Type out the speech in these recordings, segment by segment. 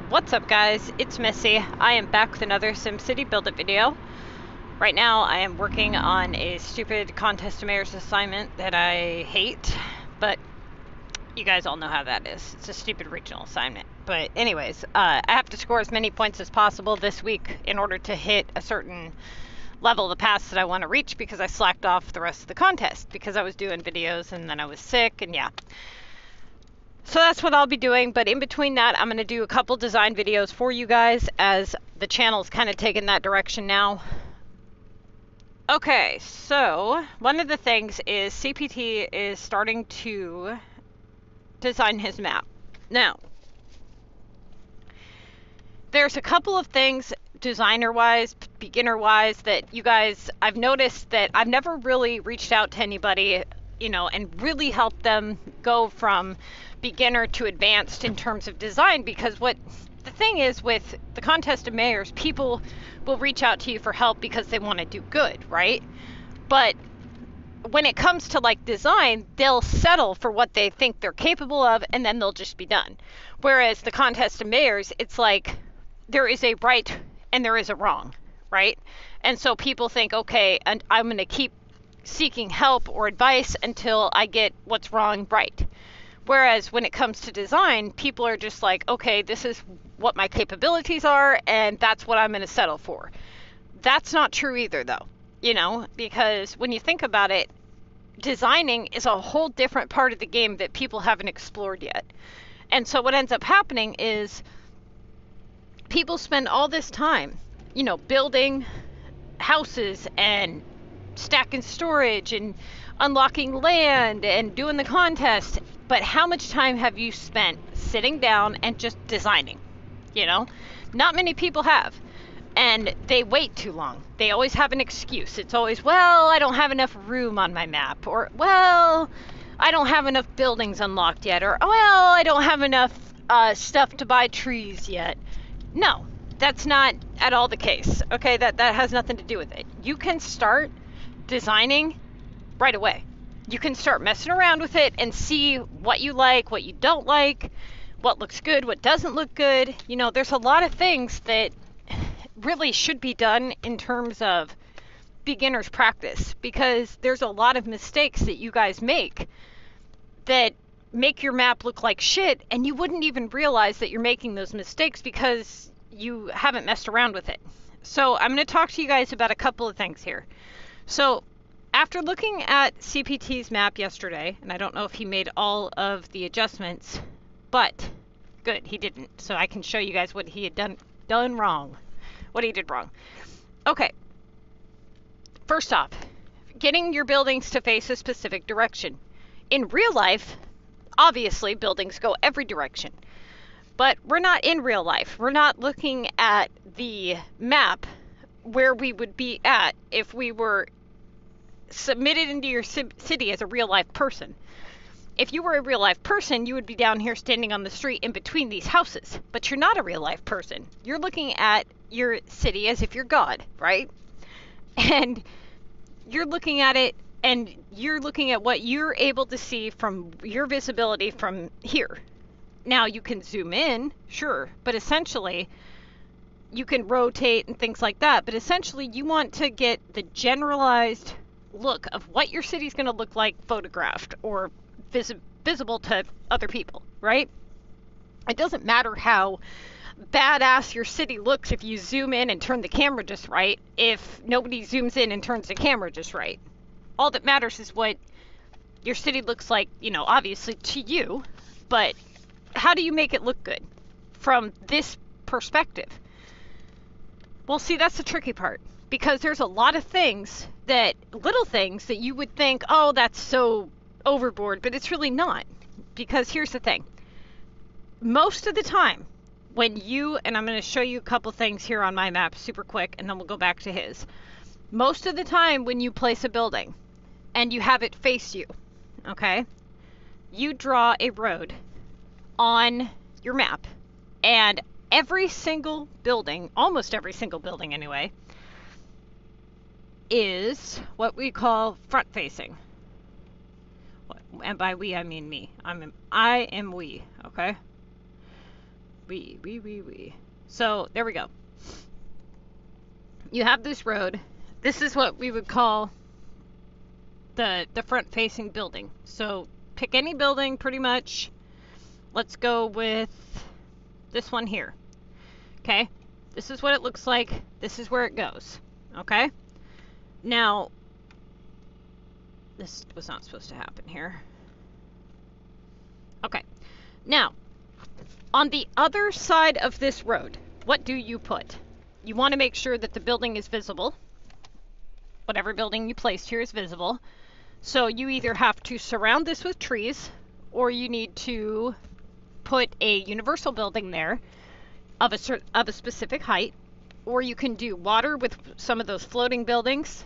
What's up guys, it's Missy. I am back with another SimCity Buildit video. Right now I am working on a stupid contest of mayors assignment that I hate, but you guys all know how that is. It's a stupid regional assignment. But anyways, I have to score as many points as possible this week in order to hit a certain level of the pass that I want to reach, because I slacked off the rest of the contest because I was doing videos and then I was sick, and yeah. So that's what I'll be doing, but in between that, I'm going to do a couple design videos for you guys, as the channel's kind of taken that direction now. Okay, so one of the things is CPT is starting to design his map. Now, there's a couple of things designer-wise, beginner-wise, that you guys, I've noticed that I've never really reached out to anybody, you know, and really helped them go from beginner to advanced in terms of design, because what the thing is with the contest of mayors, people will reach out to you for help because they want to do good, right? But when it comes to like design, they'll settle for what they think they're capable of and then they'll just be done. Whereas the contest of mayors, it's like there is a right and there is a wrong, right? And so people think, okay, and I'm going to keep seeking help or advice until I get what's wrong right. Whereas when it comes to design, people are just like, okay, this is what my capabilities are, and that's what I'm going to settle for. That's not true either, though, you know, because when you think about it, designing is a whole different part of the game that people haven't explored yet. And so what ends up happening is people spend all this time, you know, building houses and stacking storage and unlocking land and doing the contest. But how much time have you spent sitting down and just designing? You know, not many people have. And they wait too long. They always have an excuse. It's always, well, I don't have enough room on my map. Or, well, I don't have enough buildings unlocked yet. Or, well, I don't have enough stuff to buy trees yet. No, that's not at all the case. Okay, that has nothing to do with it. You can start designing right away. You can start messing around with it and see what you like, what you don't like, what looks good, what doesn't look good. You know, there's a lot of things that really should be done in terms of beginner's practice, because there's a lot of mistakes that you guys make that make your map look like shit, and you wouldn't even realize that you're making those mistakes because you haven't messed around with it. So I'm going to talk to you guys about a couple of things here. So after looking at CPT's map yesterday, and I don't know if he made all of the adjustments, but good, he didn't. So I can show you guys what he had done wrong, what he did wrong. Okay, first off, getting your buildings to face a specific direction. In real life, obviously buildings go every direction, but we're not in real life. We're not looking at the map where we would be at if we were submitted into your city as a real life person. If you were a real life person, you would be down here standing on the street in between these houses, but you're not a real life person. You're looking at your city as if you're God, right? And you're looking at it, and you're looking at what you're able to see from your visibility from here. Now you can zoom in, sure, but essentially you can rotate and things like that, but essentially you want to get the generalized look of what your city's going to look like photographed or visible to other people, right? It doesn't matter how badass your city looks if you zoom in and turn the camera just right, if nobody zooms in and turns the camera just right. All that matters is what your city looks like, you know, obviously to you, but how do you make it look good from this perspective? Well, see, that's the tricky part, because there's a lot of things that, little things that you would think, oh, that's so overboard, but it's really not. Because here's the thing. Most of the time, when you, and I'm going to show you a couple things here on my map super quick, and then we'll go back to his. Most of the time when you place a building and you have it face you, okay, you draw a road on your map, and every single building, almost every single building anyway, is what we call front facing. And by we, I mean me. I am we, okay? So there we go. You have this road. This is what we would call the front facing building. So pick any building pretty much. Let's go with this one here. Okay, this is what it looks like. This is where it goes. Okay, now this was not supposed to happen here. Okay, now on the other side of this road, what do you put? You want to make sure that the building is visible. Whatever building you placed here is visible. So you either have to surround this with trees, or you need to put a universal building there of a specific height, or you can do water with some of those floating buildings.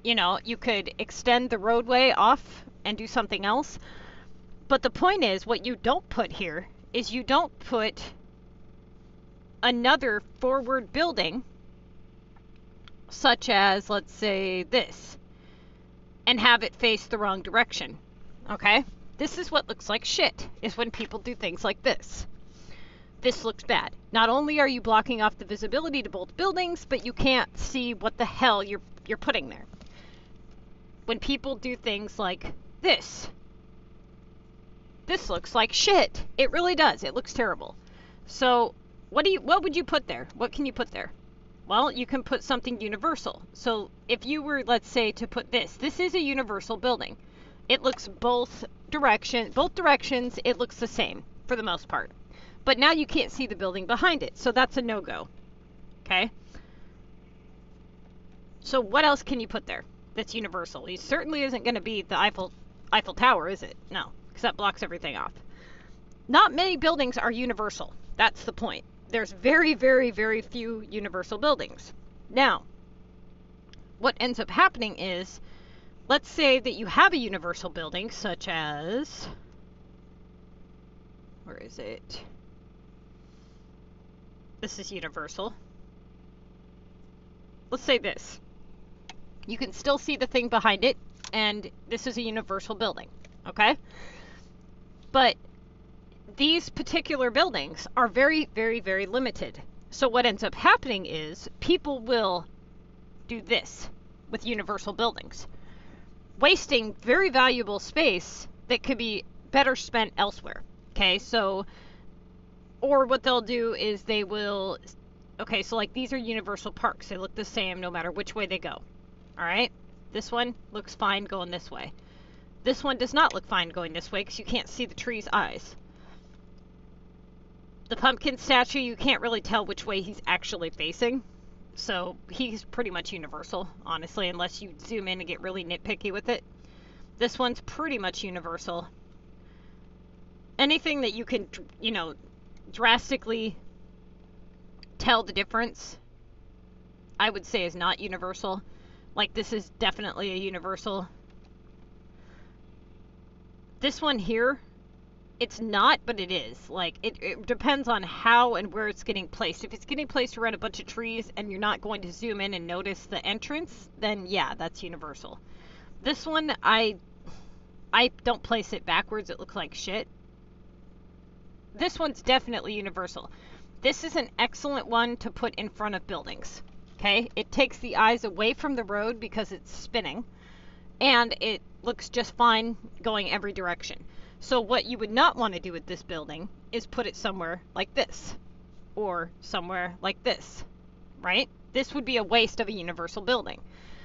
You know, you could extend the roadway off and do something else. But the point is, what you don't put here is you don't put another forward building, such as, let's say, this, and have it face the wrong direction. Okay? This is what looks like shit, is when people do things like this. This looks bad. Not only are you blocking off the visibility to both buildings, but you can't see what the hell you're putting there. When people do things like this looks like shit. It really does. It looks terrible. So what would you put there? What can you put there? Well, you can put something universal. So if you were, let's say, to put this is a universal building. It looks both directions, it looks the same for the most part. But now you can't see the building behind it, so that's a no-go. Okay? So what else can you put there that's universal? It certainly isn't going to be the Eiffel Tower, is it? No, because that blocks everything off. Not many buildings are universal. That's the point. There's very, very, very few universal buildings. Now, what ends up happening is, let's say that you have a universal building, such as, where is it? This is universal. Let's say this. You can still see the thing behind it, and this is a universal building, okay? But these particular buildings are very, very, very limited. So what ends up happening is people will do this with universal buildings, wasting very valuable space that could be better spent elsewhere. Okay, so, or what they'll do is they will, okay, so like these are universal parks. They look the same no matter which way they go. All right, this one looks fine going this way. This one does not look fine going this way because you can't see the tree's eyes. The pumpkin statue, you can't really tell which way he's actually facing. So he's pretty much universal, honestly, unless you zoom in and get really nitpicky with it. This one's pretty much universal. Anything that you can, you know, drastically tell the difference, I would say is not universal. Like this is definitely a universal. This one here, it's not, but it is. Like, it depends on how and where it's getting placed. If it's getting placed around a bunch of trees and you're not going to zoom in and notice the entrance, then yeah, that's universal. This one, I don't place it backwards. It looks like shit. This one's definitely universal. This is an excellent one to put in front of buildings. Okay? It takes the eyes away from the road because it's spinning, and it looks just fine going every direction. So what you would not want to do with this building is put it somewhere like this, or somewhere like this, right? This would be a waste of a universal building.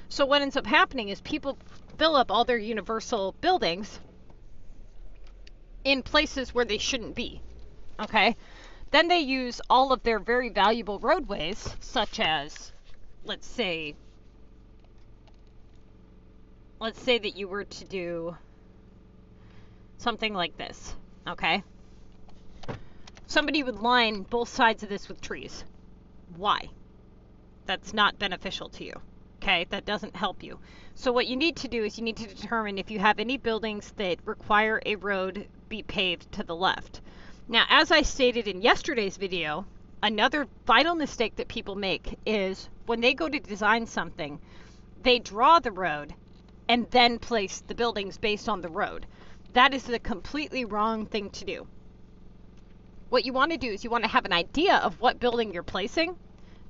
So what ends up happening is people fill up all their universal buildings in places where they shouldn't be, okay? Then they use all of their very valuable roadways, such as, let's say that you were to do something like this, okay? Somebody would line both sides of this with trees. Why? That's not beneficial to you, okay? That doesn't help you. So what you need to do is you need to determine if you have any buildings that require a road be paved to the left. Now, as I stated in yesterday's video, another vital mistake that people make is when they go to design something, they draw the road and then place the buildings based on the road. That is the completely wrong thing to do. What you want to do is you want to have an idea of what building you're placing,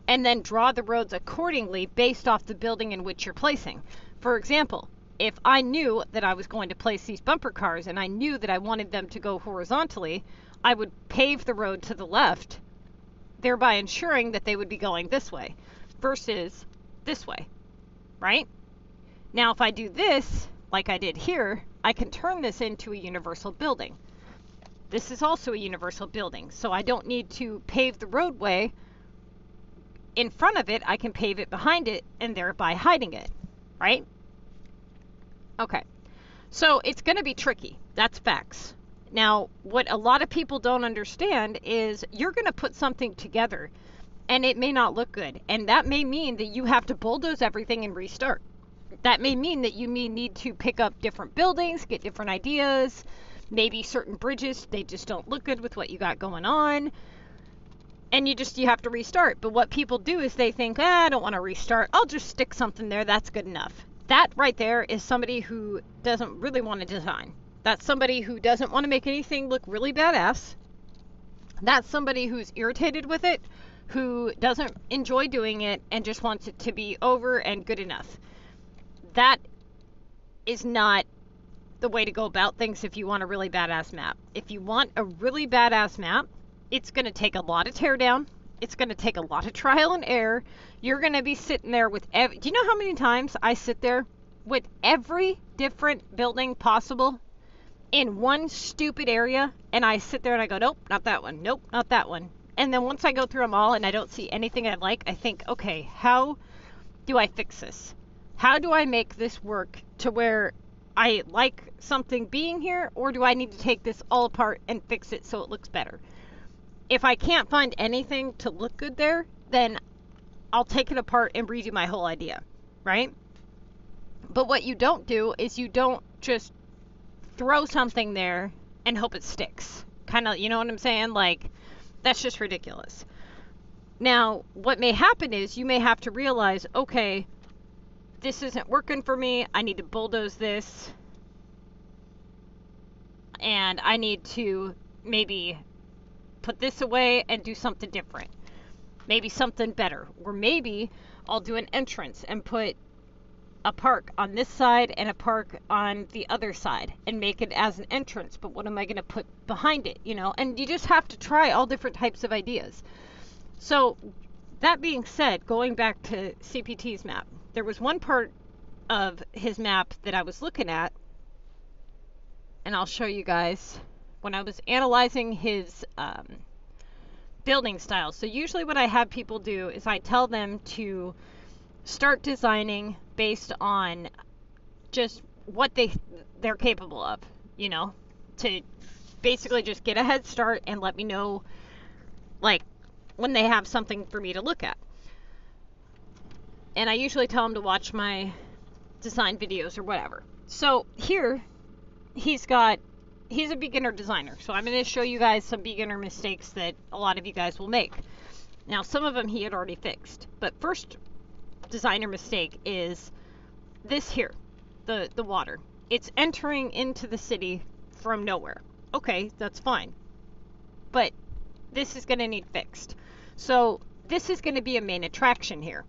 and then draw the roads accordingly based off the building in which you're placing. For example, if I knew that I was going to place these bumper cars and I knew that I wanted them to go horizontally, I would pave the road to the left, thereby ensuring that they would be going this way versus this way, right? Now, if I do this, like I did here, I can turn this into a universal building. This is also a universal building, so I don't need to pave the roadway in front of it. I can pave it behind it and thereby hiding it, right? Okay, so it's going to be tricky. That's facts. Now, what a lot of people don't understand is you're going to put something together and it may not look good. And that may mean that you have to bulldoze everything and restart. That may mean that you may need to pick up different buildings, get different ideas, maybe certain bridges, they just don't look good with what you got going on. And you have to restart. But what people do is they think, I don't want to restart. I'll just stick something there. That's good enough. That right there is somebody who doesn't really want to design. That's somebody who doesn't want to make anything look really badass. That's somebody who's irritated with it, who doesn't enjoy doing it and just wants it to be over and good enough. That is not the way to go about things if you want a really badass map. If you want a really badass map, it's going to take a lot of teardown. It's going to take a lot of trial and error. You're going to be sitting there with do you know how many times I sit there with every different building possible in one stupid area, and I sit there and I go, nope, not that one. Nope, not that one. And then once I go through them all and I don't see anything I like, I think, okay, how do I fix this? How do I make this work to where I like something being here, or do I need to take this all apart and fix it so it looks better? If I can't find anything to look good there, then I'll take it apart and redo my whole idea, right? But what you don't do is you don't just throw something there and hope it sticks. Kind of, you know what I'm saying? Like, that's just ridiculous. Now, what may happen is you may have to realize, okay, this isn't working for me. I need to bulldoze this. And I need to maybe put this away and do something different. Maybe something better. Or maybe I'll do an entrance and put a park on this side and a park on the other side and make it as an entrance. But what am I going to put behind it, you know? And you just have to try all different types of ideas. So that being said, going back to CPT's map, there was one part of his map that I was looking at, and I'll show you guys when I was analyzing his building style. So usually what I have people do is I tell them to start designing based on just what they're capable of, you know, to basically just get a head start and let me know, like, when they have something for me to look at. And I usually tell them to watch my design videos or whatever. So here, he's a beginner designer. So I'm going to show you guys some beginner mistakes that a lot of you guys will make. Now, some of them he had already fixed. But first designer mistake is this here, the water. It's entering into the city from nowhere. Okay, that's fine. But this is going to need fixed. So this is going to be a main attraction here.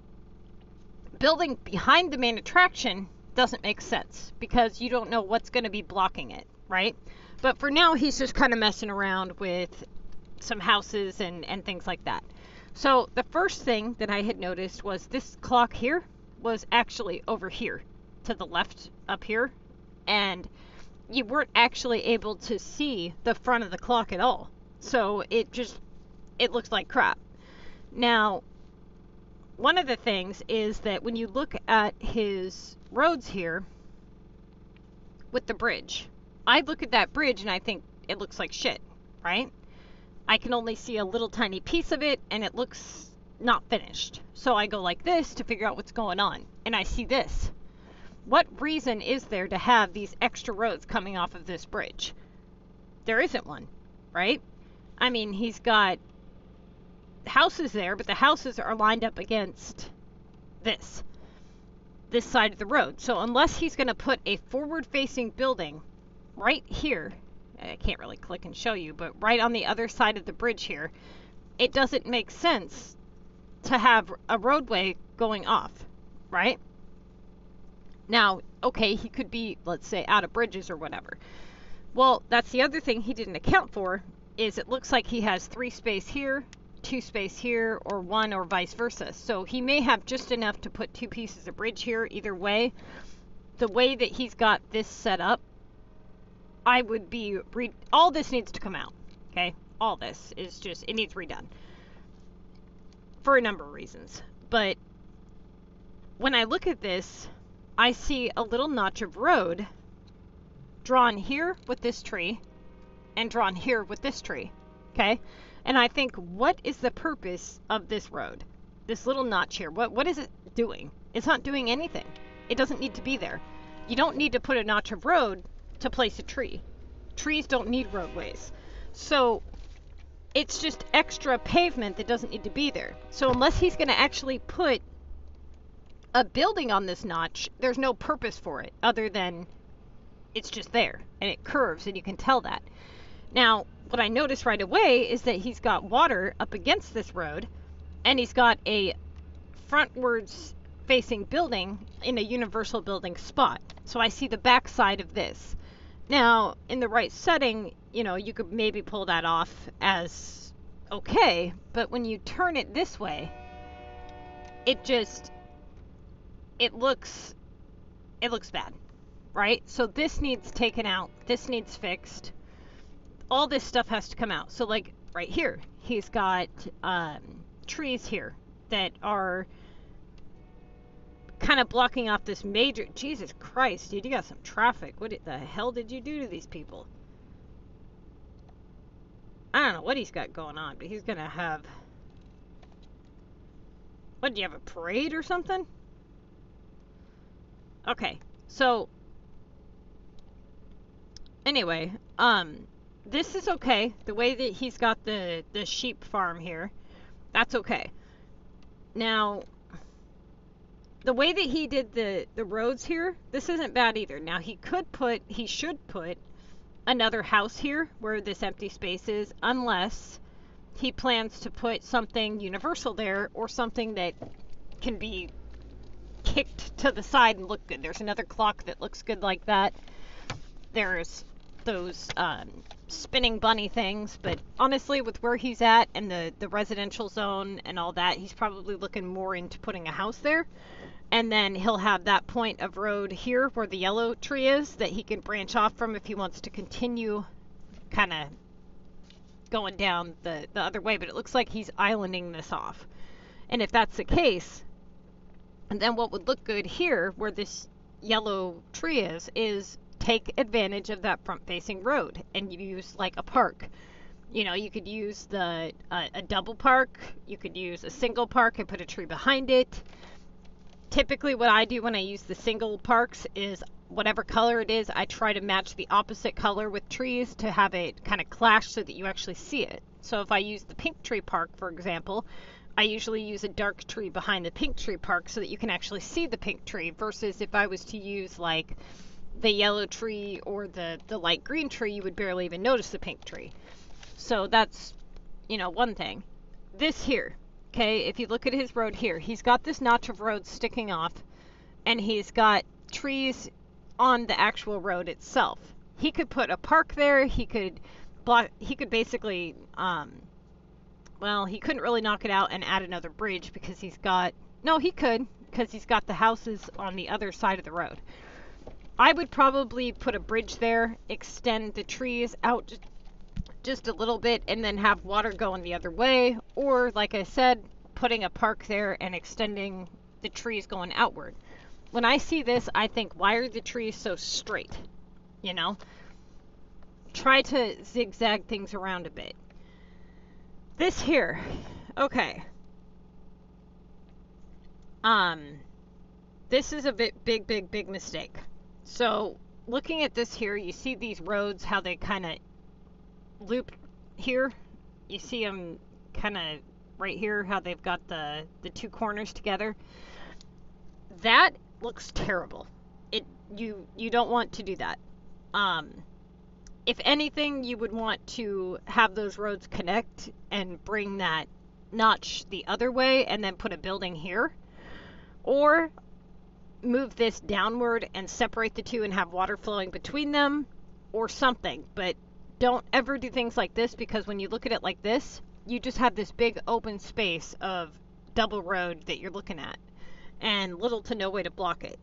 Building behind the main attraction doesn't make sense because you don't know what's going to be blocking it, right? But for now, he's just kind of messing around with some houses and things like that. So the first thing that I had noticed was this clock here was actually over here to the left up here, and you weren't actually able to see the front of the clock at all. So it looks like crap. Now, one of the things is that when you look at his roads here with the bridge, I look at that bridge and I think it looks like shit, right? I can only see a little tiny piece of it and it looks not finished. So I go like this to figure out what's going on, and I see this. What reason is there to have these extra roads coming off of this bridge? There isn't one, right? I mean, he's got houses there, but the houses are lined up against this side of the road. So unless he's going to put a forward-facing building right here I can't really click and show you, but right on the other side of the bridge here, it doesn't make sense to have a roadway going off, right? Now, okay, he could be, let's say, out of bridges or whatever. Well, that's the other thing he didn't account for, is it looks like he has 3 space here, 2 space here, or 1, or vice versa. So he may have just enough to put 2 pieces of bridge here. Either way, the way that he's got this set up, I would be, all this needs to come out, okay? All this is just, it needs redone for a number of reasons. But when I look at this, I see a little notch of road drawn here with this tree and drawn here with this tree, okay? And I think, what is the purpose of this road? This little notch here, what is it doing? It's not doing anything. It doesn't need to be there. You don't need to put a notch of road to place a tree. Trees don't need roadways. So it's just extra pavement that doesn't need to be there. So unless he's going to actually put a building on this notch, there's no purpose for it other than it's just there and it curves and you can tell that. Now, what I noticed right away is that he's got water up against this road and he's got a frontwards facing building in a universal building spot. So I see the back side of this. Now, in the right setting, you know, you could maybe pull that off as okay, but when you turn it this way, it looks bad, right? So this needs taken out, this needs fixed. All this stuff has to come out. So like right here, he's got trees here that are kind of blocking off this major, Jesus Christ, dude, you got some traffic. What the hell did you do to these people? I don't know what he's got going on, but he's gonna have, what, do you have a parade or something? Okay, so anyway, this is okay. The way that he's got the sheep farm here, that's okay. Now, the way that he did the roads here, this isn't bad either. Now, he should put another house here where this empty space is, unless he plans to put something universal there or something that can be kicked to the side and look good. There's another clock that looks good like that. There's those spinning bunny things, but honestly, with where he's at and the residential zone and all that, he's probably looking more into putting a house there. And then he'll have that point of road here where the yellow tree is that he can branch off from if he wants to continue kind of going down the other way. But it looks like he's islanding this off. And if that's the case, and then what would look good here where this yellow tree is take advantage of that front-facing road and use like a park. You know, you could use a double park, you could use a single park and put a tree behind it. Typically what I do when I use the single parks is whatever color it is, I try to match the opposite color with trees to have it kind of clash so that you actually see it. So if I use the pink tree park, for example, I usually use a dark tree behind the pink tree park so that you can actually see the pink tree, versus if I was to use like the yellow tree or the light green tree, you would barely even notice the pink tree. So that's, you know, one thing. This here, okay, if you look at his road here, he's got this notch of road sticking off and he's got trees on the actual road itself. He could put a park there, he could basically, well, he couldn't really knock it out and add another bridge because he's got, no, he could, because he's got the houses on the other side of the road. I would probably put a bridge there, extend the trees out just a little bit, and then have water going the other way, or like I said, putting a park there and extending the trees going outward. When I see this, I think, why are the trees so straight? You know? Try to zigzag things around a bit. This here, okay. This is a big mistake. So, looking at this here, you see these roads, how they kind of loop here. You see them kind of right here, how they've got the two corners together. That looks terrible. You don't want to do that. if anything, you would want to have those roads connect and bring that notch the other way and then put a building here, or move this downward and separate the two and have water flowing between them or something. But don't ever do things like this, because when you look at it like this, you just have this big open space of double road that you're looking at and little to no way to block it.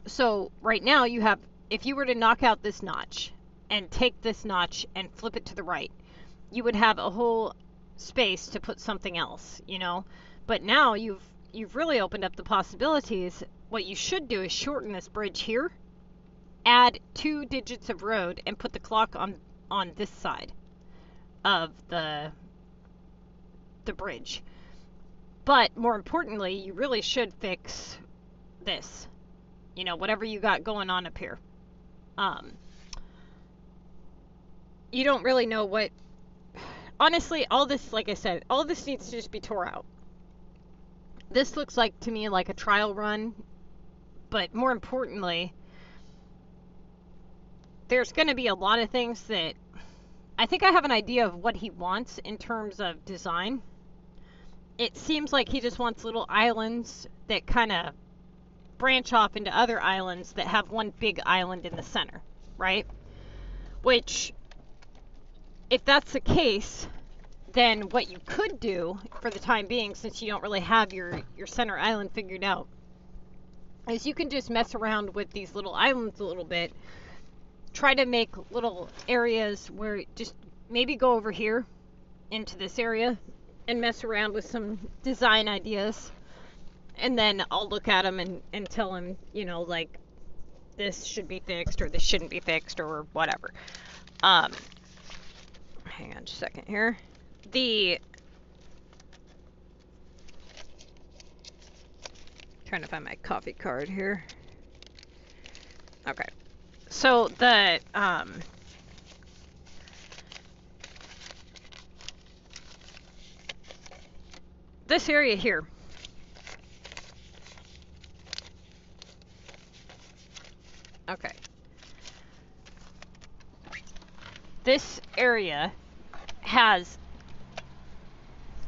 So right now you have, if you were to knock out this notch and take this notch and flip it to the right, you would have a whole space to put something else, you know. But now you've really opened up the possibilities. What you should do is shorten this bridge here, add 2 digits of road, and put the clock on this side of the bridge. But more importantly, you really should fix this, you know, whatever you got going on up here. You don't really know what, honestly, all this, like I said, all this needs to just be tore out. This looks like, to me, like a trial run, but more importantly, there's going to be a lot of things that I think I have an idea of what he wants in terms of design. It seems like he just wants little islands that kind of branch off into other islands that have one big island in the center, right? Which, if that's the case, then what you could do for the time being, since you don't really have your center island figured out, is you can just mess around with these little islands a little bit. Try to make little areas where, just maybe go over here into this area and mess around with some design ideas. And then I'll look at him and tell him, you know, like, this should be fixed or this shouldn't be fixed or whatever. Hang on just a second here. Trying to find my coffee card here. Okay. So this area here, okay, this area has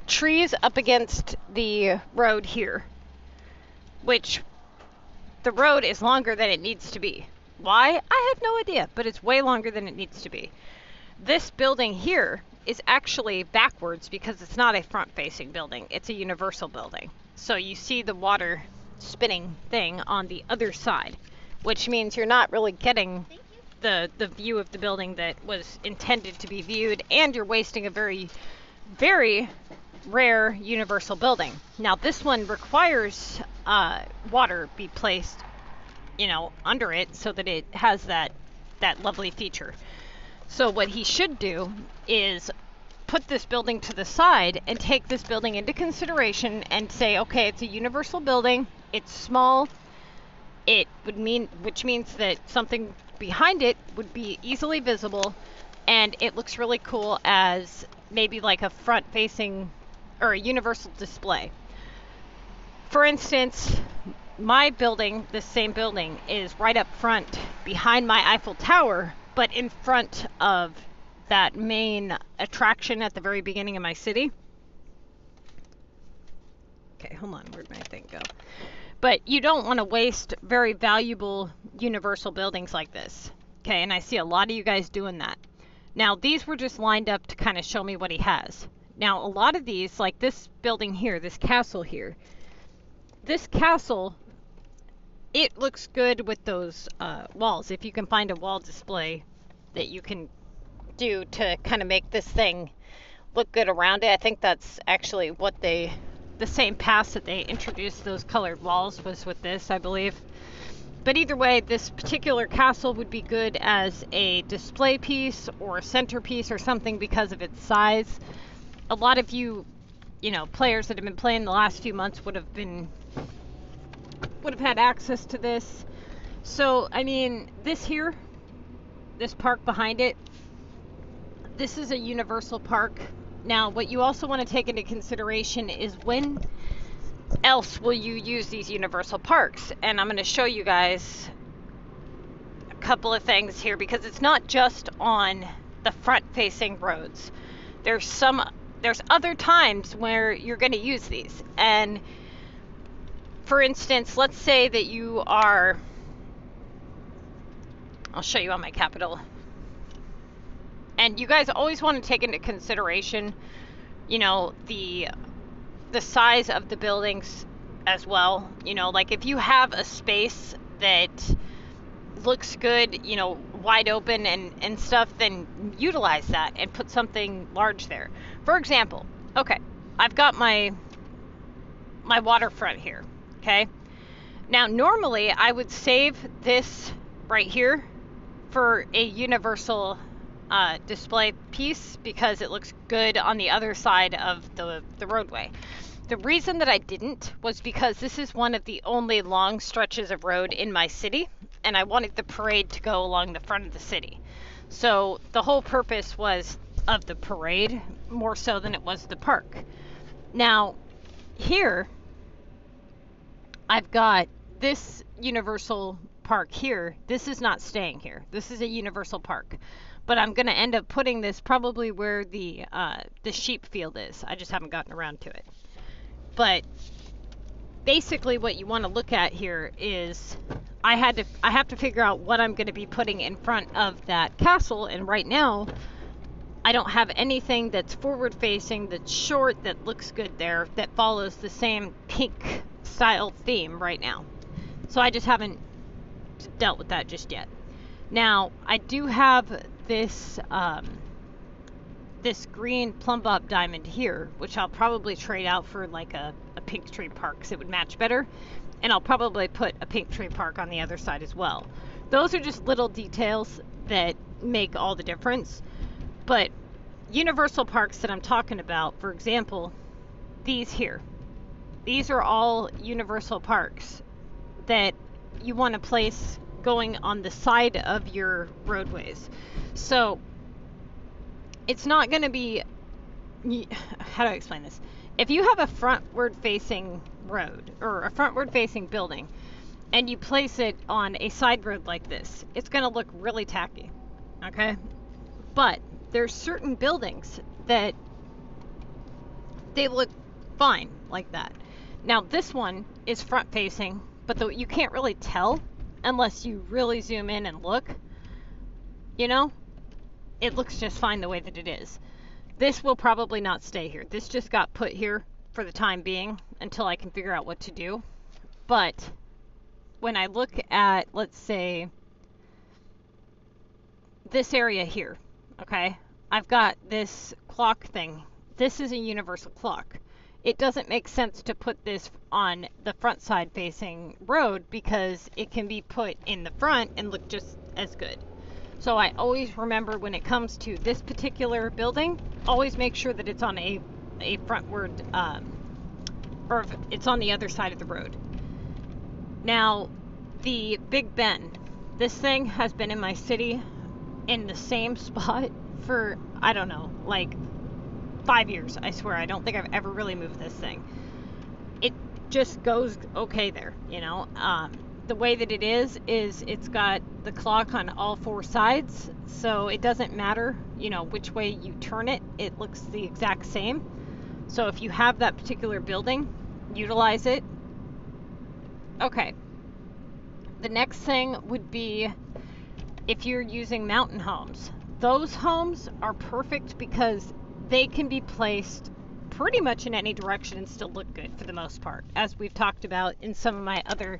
trees up against the road here, which the road is longer than it needs to be. Why? I have no idea, but it's way longer than it needs to be. This building here is actually backwards because it's not a front-facing building. It's a universal building. So you see the water spinning thing on the other side, which means you're not really getting the view of the building that was intended to be viewed, and you're wasting a very, very rare universal building. Now this one requires water be placed, you know, under it so that it has that lovely feature. So what he should do is put this building to the side and take this building into consideration and say, okay, it's a universal building, it's small, which means that something behind it would be easily visible, and it looks really cool as maybe like a front-facing or a universal display. For instance, my building, this same building, is right up front behind my Eiffel Tower, but in front of that main attraction at the very beginning of my city. Okay, hold on, where'd my thing go? But you don't want to waste very valuable universal buildings like this. Okay, and I see a lot of you guys doing that. Now, these were just lined up to kind of show me what he has. Now, a lot of these, like this building here, this castle here, this castle, it looks good with those walls. If you can find a wall display that you can do to kind of make this thing look good around it. I think that's actually what the same pass that they introduced those colored walls was with this, I believe. But either way, this particular castle would be good as a display piece or a centerpiece or something because of its size. A lot of you know, players that have been playing the last few months would have had access to this. So, I mean, this here, this park behind it, this is a universal park. Now, what you also want to take into consideration is when else will you use these universal parks? And I'm going to show you guys couple of things here, because it's not just on the front-facing roads. There's other times where you're going to use these. And for instance, let's say that you are, I'll show you on my Capitol. And you guys always want to take into consideration, you know, the size of the buildings as well. You know, like if you have a space that looks good, you know, wide open and stuff, then utilize that and put something large there. For example, okay, I've got my waterfront here, okay? Now, normally I would save this right here for a universal display piece because it looks good on the other side of the roadway. The reason that I didn't was because this is one of the only long stretches of road in my city, and I wanted the parade to go along the front of the city. So the whole purpose was of the parade more so than it was the park. Now, here, I've got this universal park here. This is not staying here. This is a universal park. But I'm going to end up putting this probably where the sheep field is. I just haven't gotten around to it. But basically what you want to look at here is I have to figure out what I'm going to be putting in front of that castle, and right now I don't have anything that's forward facing, that's short, that looks good there, that follows the same pink style theme right now. So I just haven't dealt with that just yet. Now, I do have this this green plumb bob diamond here, which I'll probably trade out for like a pink tree park because it would match better. And I'll probably put a pink tree park on the other side as well. Those are just little details that make all the difference. But universal parks that I'm talking about, for example, these here. These are all universal parks that you want to place going on the side of your roadways. So it's not going to be, how do I explain this? If you have a frontward facing road or a frontward facing building and you place it on a side road like this, it's going to look really tacky, okay? But there's certain buildings that they look fine like that. Now this one is front facing, but you can't really tell unless you really zoom in and look. You know, it looks just fine the way that it is. This will probably not stay here. This just got put here for the time being until I can figure out what to do. But when I look at, let's say, this area here, okay, I've got this clock thing. This is a universal clock. It doesn't make sense to put this on the front side facing road because it can be put in the front and look just as good. So I always remember when it comes to this particular building, always make sure that it's on a frontward, or if it's on the other side of the road. Now, the Big Ben. This thing has been in my city in the same spot for, I don't know, like 5 years, I swear. I don't think I've ever really moved this thing. It just goes okay there, you know. The way that it is it's got the clock on all four sides, so it doesn't matter, you know, which way you turn it, it looks the exact same. So if you have that particular building, utilize it. Okay. The next thing would be if you're using mountain homes. Those homes are perfect because they can be placed pretty much in any direction and still look good for the most part, as we've talked about in some of my other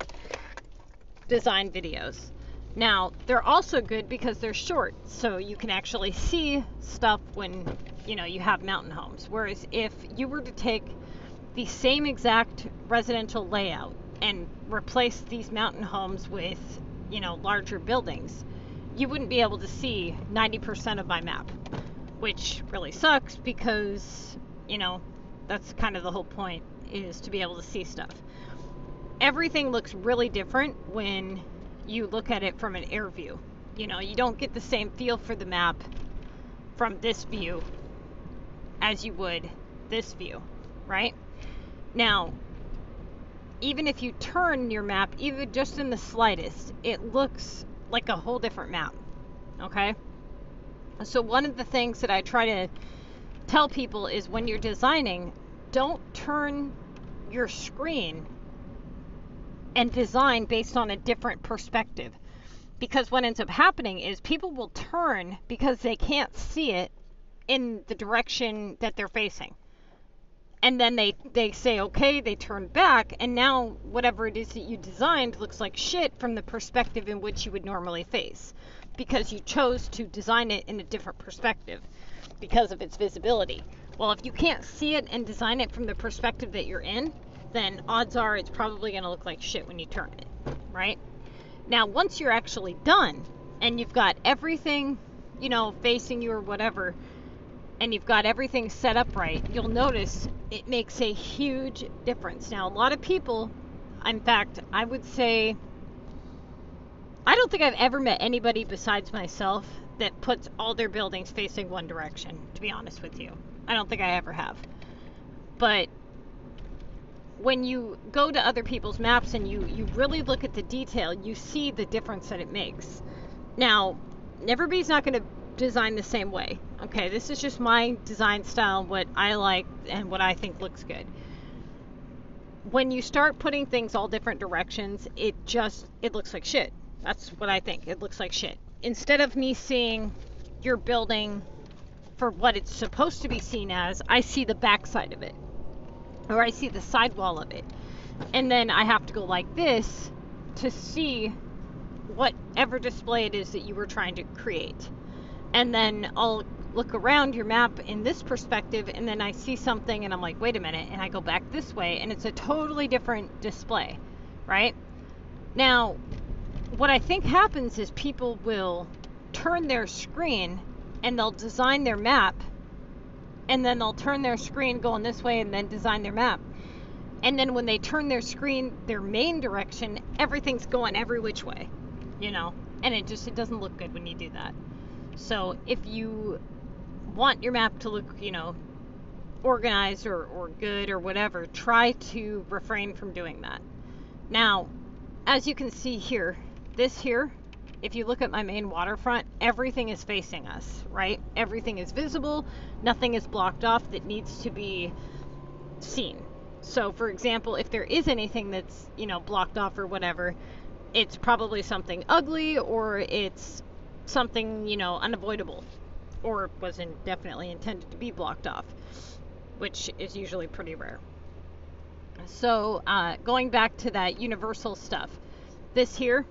design videos. Now, they're also good because they're short, so you can actually see stuff when, you know, you have mountain homes. Whereas if you were to take the same exact residential layout and replace these mountain homes with, you know, larger buildings, you wouldn't be able to see 90% of my map, which really sucks because, you know, that's kind of the whole point, is to be able to see stuff. Everything looks really different when you look at it from an air view. You know, you don't get the same feel for the map from this view as you would this view, right? Now, even if you turn your map, even just in the slightest, it looks like a whole different map. Okay? So one of the things that I try to tell people is when you're designing, don't turn your screen and design based on a different perspective. Because what ends up happening is people will turn because they can't see it in the direction that they're facing. And then they say, okay, they turn back, and now whatever it is that you designed looks like shit from the perspective in which you would normally face. Because you chose to design it in a different perspective because of its visibility. Well, if you can't see it and design it from the perspective that you're in, then odds are it's probably going to look like shit when you turn it, right? Now, once you're actually done and you've got everything, facing you or whatever, and you've got everything set up right, you'll notice it makes a huge difference. Now, a lot of people, in fact, I would say, I don't think I've ever met anybody besides myself that puts all their buildings facing one direction, to be honest with you. I don't think I ever have. But when you go to other people's maps and you really look at the detail, you see the difference that it makes. Now, everybody's not going to design the same way. Okay, this is just my design style, what I like and what I think looks good. When you start putting things all different directions, it looks like shit. That's what I think. It looks like shit. Instead of me seeing your building for what it's supposed to be seen as, I see the backside of it. Or I see the sidewall of it. And then I have to go like this to see whatever display it is that you were trying to create. And then I'll look around your map in this perspective, and then I see something and I'm like, wait a minute, and I go back this way and it's a totally different display, right? Now, what I think happens is people will turn their screen and they'll design their map, and then they'll turn their screen going this way and then design their map. And then when they turn their screen their main direction, everything's going every which way, and it doesn't look good when you do that. So if you want your map to look, organized or good or whatever, try to refrain from doing that. Now, as you can see here, this here, if you look at my main waterfront, everything is facing us, right? Everything is visible. Nothing is blocked off that needs to be seen. So, for example, if there is anything that's, blocked off or whatever, it's probably something ugly, or it's something, unavoidable, or wasn't definitely intended to be blocked off, which is usually pretty rare. So, going back to that universal stuff, this here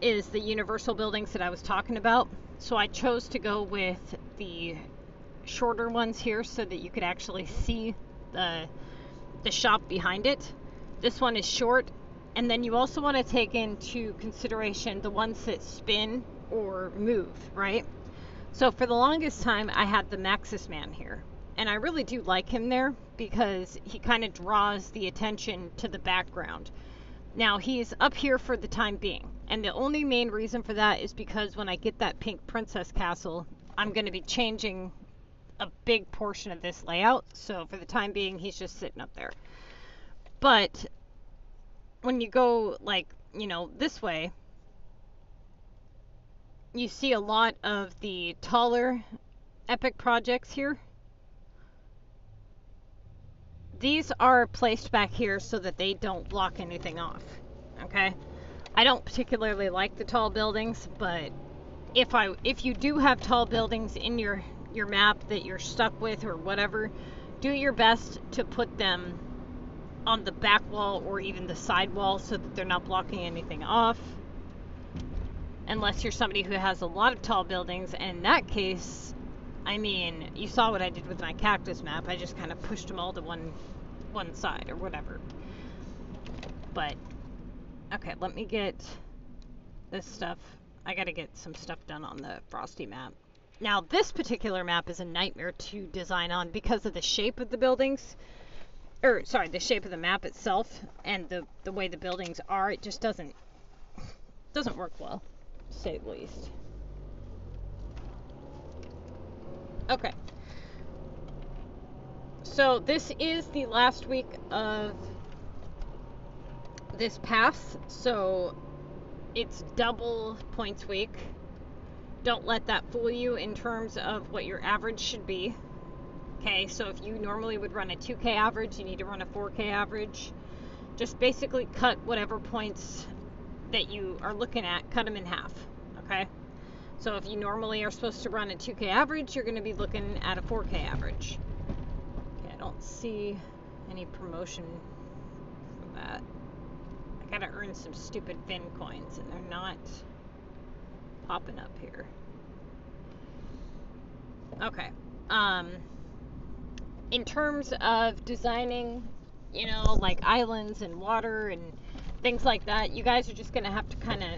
is the universal buildings that I was talking about. So I chose to go with the shorter ones here so that you could actually see the shop behind it. This one is short, and then you also want to take into consideration the ones that spin or move, right? So for the longest time I had the Maxis man here, and I really do like him there because he kind of draws the attention to the background. Now he's up here for the time being, and the only main reason for that is because when I get that pink princess castle, I'm going to be changing a big portion of this layout. So for the time being, he's just sitting up there. But when you go this way, you see a lot of the taller epic projects here. These are placed back here so that they don't block anything off, okay? I don't particularly like the tall buildings, but if you do have tall buildings in your map that you're stuck with or whatever, do your best to put them on the back wall or even the side wall so that they're not blocking anything off. Unless you're somebody who has a lot of tall buildings, and in that case, I mean, you saw what I did with my cactus map. I just kind of pushed them all to one side or whatever. But, okay, let me get this stuff. I gotta get some stuff done on the Frosty map. Now, this particular map is a nightmare to design on because of the shape of the buildings. The shape of the map itself and the way the buildings are. It just doesn't work well, to say the least. Okay. So this is the last week of this pass. So it's double points week. Don't let that fool you in terms of what your average should be. Okay, so if you normally would run a 2K average, you need to run a 4K average. Just basically cut whatever points that you are looking at, cut them in half. Okay, so if you normally are supposed to run a 2K average, you're going to be looking at a 4K average. Okay, I don't see any promotion for that. I gotta earn some stupid Vin coins, and they're not popping up here. Okay. In terms of designing, you know, like islands and water and things like that, you guys are just gonna have to kind of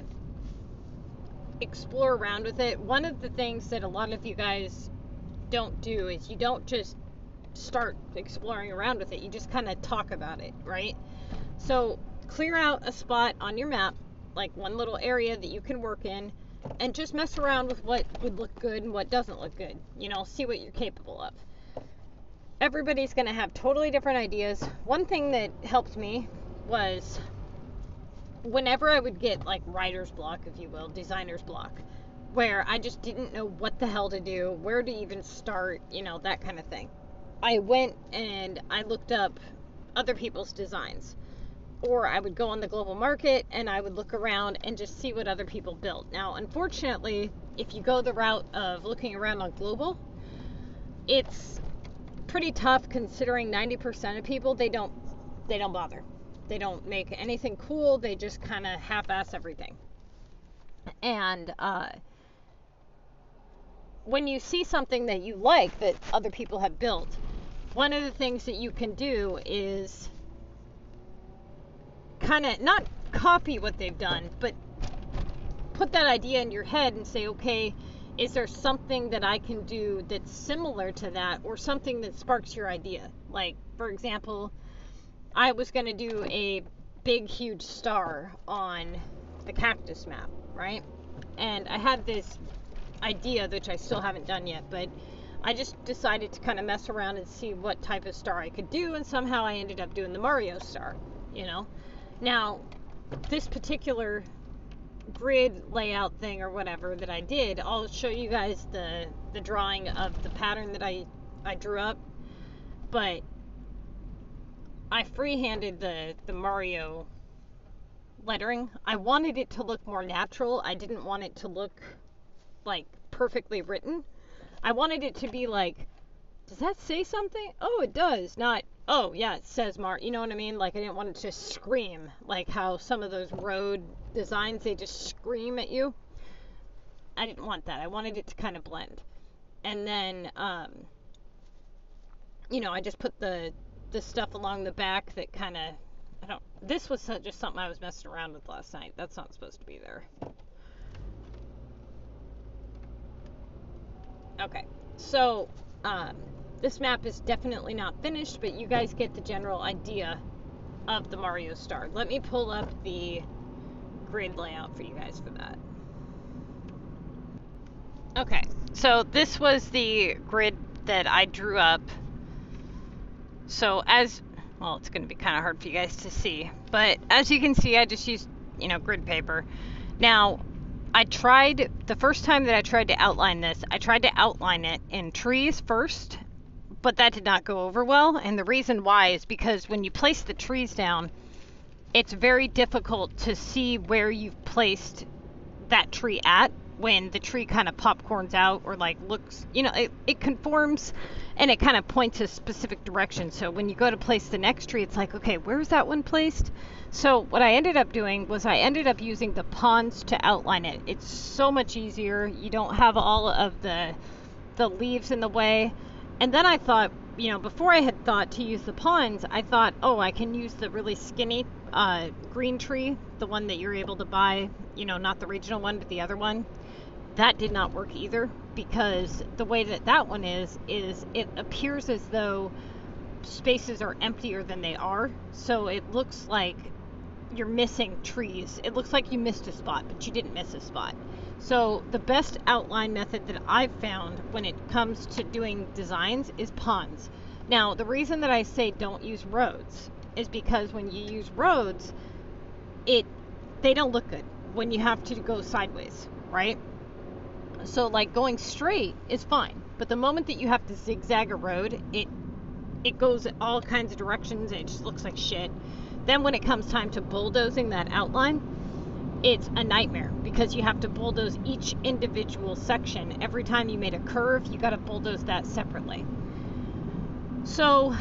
explore around with it. One of the things that a lot of you guys don't do is you don't just start exploring around with it. You just kind of talk about it, right? So clear out a spot on your map, like one little area that you can work in, and just mess around with what would look good and what doesn't look good. You know, see what you're capable of. Everybody's going to have totally different ideas. One thing that helped me was whenever I would get like writer's block, if you will, designer's block, where I just didn't know what the hell to do, where to even start, you know, that kind of thing. I went and I looked up other people's designs. Or I would go on the global market and I would look around and just see what other people built. Now, unfortunately, if you go the route of looking around on global, it's pretty tough considering 90% of people, they don't bother. They don't make anything cool. They just kind of half-ass everything. And when you see something that you like that other people have built, one of the things that you can do is kind of not copy what they've done, but put that idea in your head and say, okay, is there something that I can do that's similar to that, or something that sparks your idea? Like, for example, I was going to do a big, huge star on the cactus map, right? And I had this idea, which I still haven't done yet, but I just decided to kind of mess around and see what type of star I could do, and somehow I ended up doing the Mario star, you know? Now, this particular grid layout thing or whatever that I did, I'll show you guys the drawing of the pattern that I drew up, but I freehanded the Mario lettering. I wanted it to look more natural. I didn't want it to look like perfectly written. I wanted it to be like, does that say something? Oh, it does. Not, oh, yeah, it says Mar. You know what I mean? Like, I didn't want it to scream, like how some of those road designs, they just scream at you. I didn't want that. I wanted it to kind of blend. And then, you know, I just put the stuff along the back that kind of, this was just something I was messing around with last night. That's not supposed to be there. Okay, so, this map is definitely not finished, but you guys get the general idea of the Mario star. Let me pull up the grid layout for you guys for that. Okay, so this was the grid that I drew up. So well, it's going to be kind of hard for you guys to see, but as you can see, I just used, you know, grid paper. Now, the first time that I tried to outline this, I tried to outline it in trees first, but that did not go over well. And the reason why is because when you place the trees down, it's very difficult to see where you've placed that tree at when the tree kind of popcorns out or like looks, you know, it conforms and it kind of points a specific direction. So when you go to place the next tree, it's like, okay, where's that one placed? So what I ended up doing was I ended up using the pawns to outline it. It's so much easier. You don't have all of the leaves in the way. And then I thought, you know, before I had thought to use the pawns, I thought, oh, I can use the really skinny green tree, the one that you're able to buy, you know, not the regional one, but the other one. That did not work either, because the way that one is it appears as though spaces are emptier than they are. So it looks like you're missing trees. It looks like you missed a spot, but you didn't miss a spot. So the best outline method that I've found when it comes to doing designs is pawns. Now, the reason that I say don't use roads is because when you use roads, they don't look good. when you have to go sideways, right? So like going straight is fine, but the moment that you have to zigzag a road, it goes all kinds of directions and it just looks like shit. Then when it comes time to bulldozing that outline, it's a nightmare because you have to bulldoze each individual section. Every time you made a curve, you got to bulldoze that separately. So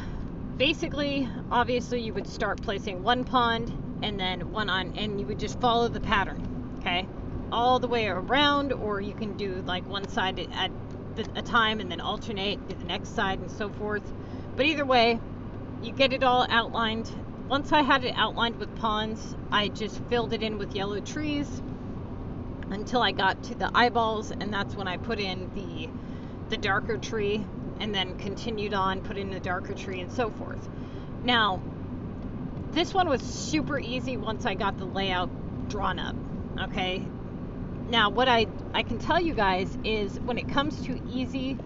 basically, obviously you would start placing one pond and then one on, and you would just follow the pattern, okay, all the way around, or you can do like one side at a time and then alternate, do the next side and so forth. But either way, you get it all outlined. Once I had it outlined with ponds, I just filled it in with yellow trees until I got to the eyeballs, and that's when I put in the darker tree, and then continued on, put in the darker tree and so forth. Now, this one was super easy once I got the layout drawn up, okay? Now, what I can tell you guys is when it comes to easy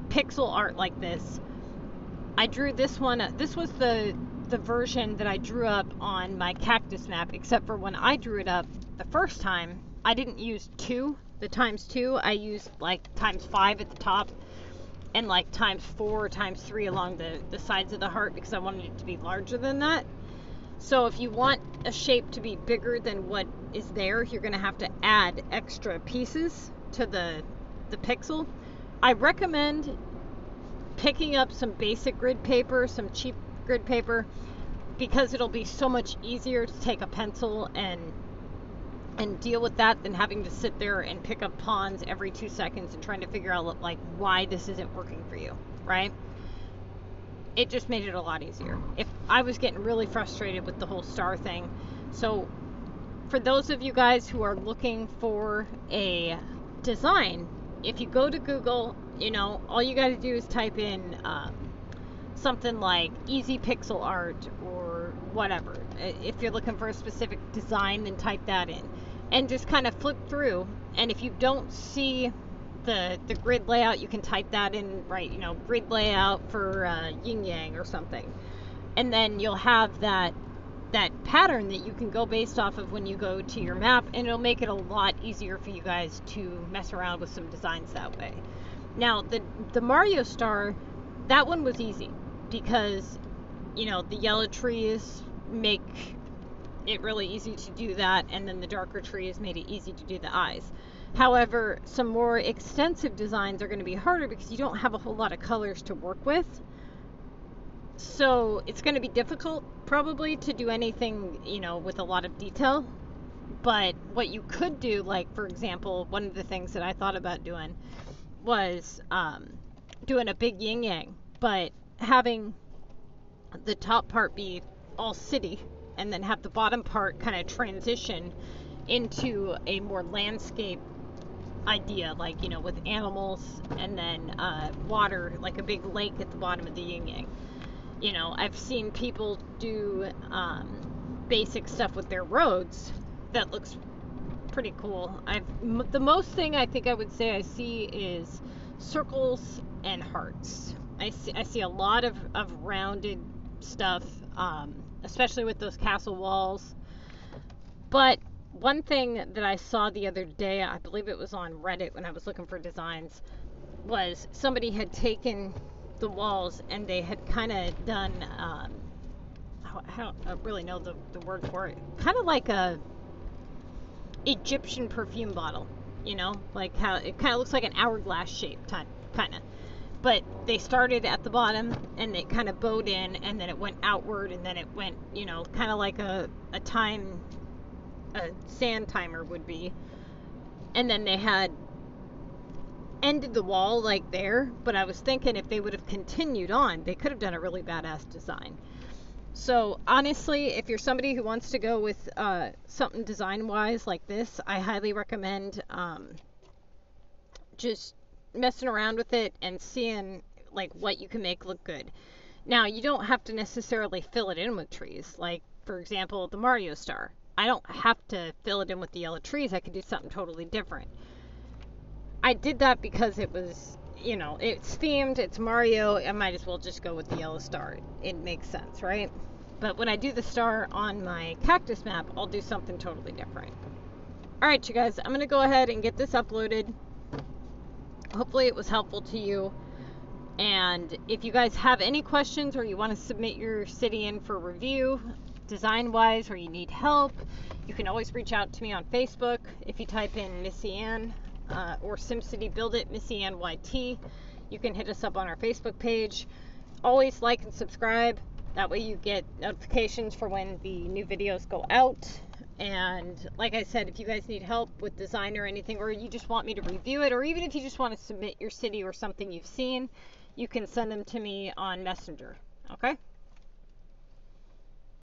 pixel art like this, I drew this one. This was the version that I drew up on my cactus map, except for when I drew it up the first time, I didn't use the ×2. I used like ×5 at the top and like ×4 or ×3 along the sides of the heart because I wanted it to be larger than that. So if you want a shape to be bigger than what is there, you're going to have to add extra pieces to the pixel. I recommend picking up some basic grid paper, some cheap grid paper, because it'll be so much easier to take a pencil and deal with that than having to sit there and pick up ponds every 2 seconds and trying to figure out like why this isn't working for you, right? It just made it a lot easier. If I was getting really frustrated with the whole star thing. So for those of you guys who are looking for a design, if you go to Google, you know, all you got to do is type in something like easy pixel art or whatever. If you're looking for a specific design, then type that in and just kind of flip through. And if you don't see the grid layout, you can type that in, right, you know, grid layout for yin yang or something, and then you'll have that pattern that you can go based off of when you go to your map, and it'll make it a lot easier for you guys to mess around with some designs that way. Now the Mario star, that one was easy because, you know, the yellow trees make it really easy to do that, and then the darker trees made it easy to do the eyes. However, some more extensive designs are going to be harder because you don't have a whole lot of colors to work with. So it's going to be difficult probably to do anything, you know, with a lot of detail. But what you could do, like for example, one of the things that I thought about doing was doing a big yin yang, but having the top part be all city and then have the bottom part kind of transition into a more landscape idea, like, you know, with animals and then water, like a big lake at the bottom of the yin yang. You know, I've seen people do basic stuff with their roads that looks pretty cool. The most thing I think I would say I see is circles and hearts. I see a lot of rounded stuff, especially with those castle walls. But one thing that I saw the other day, I believe it was on Reddit when I was looking for designs, was somebody had taken the walls and they had kind of done, I don't really know the word for it, kind of like a Egyptian perfume bottle, you know, like how it kind of looks like an hourglass shape, kind of. But they started at the bottom and they kind of bowed in, and then it went outward, and then it went, you know, kind of like a sand timer would be. And then they had ended the wall like there, but I was thinking if they would have continued on, they could have done a really badass design. So honestly, if you're somebody who wants to go with something design-wise like this, I highly recommend just messing around with it and seeing like what you can make look good. Now, you don't have to necessarily fill it in with trees. Like, for example, the Mario star. I don't have to fill it in with the yellow trees. I could do something totally different. I did that because it was, you know, it's themed, it's Mario. I might as well just go with the yellow star. It makes sense, right? But when I do the star on my cactus map, I'll do something totally different. Alright, you guys, I'm going to go ahead and get this uploaded. Hopefully it was helpful to you. And if you guys have any questions or you want to submit your city in for review, design-wise, or you need help, you can always reach out to me on Facebook. If you type in MissyAnne or SimCity Buildit, MissyAnneTTVYT, you can hit us up on our Facebook page. Always like and subscribe. That way you get notifications for when the new videos go out. And like I said, if you guys need help with design or anything, or you just want me to review it, or even if you just want to submit your city or something you've seen, you can send them to me on Messenger. Okay?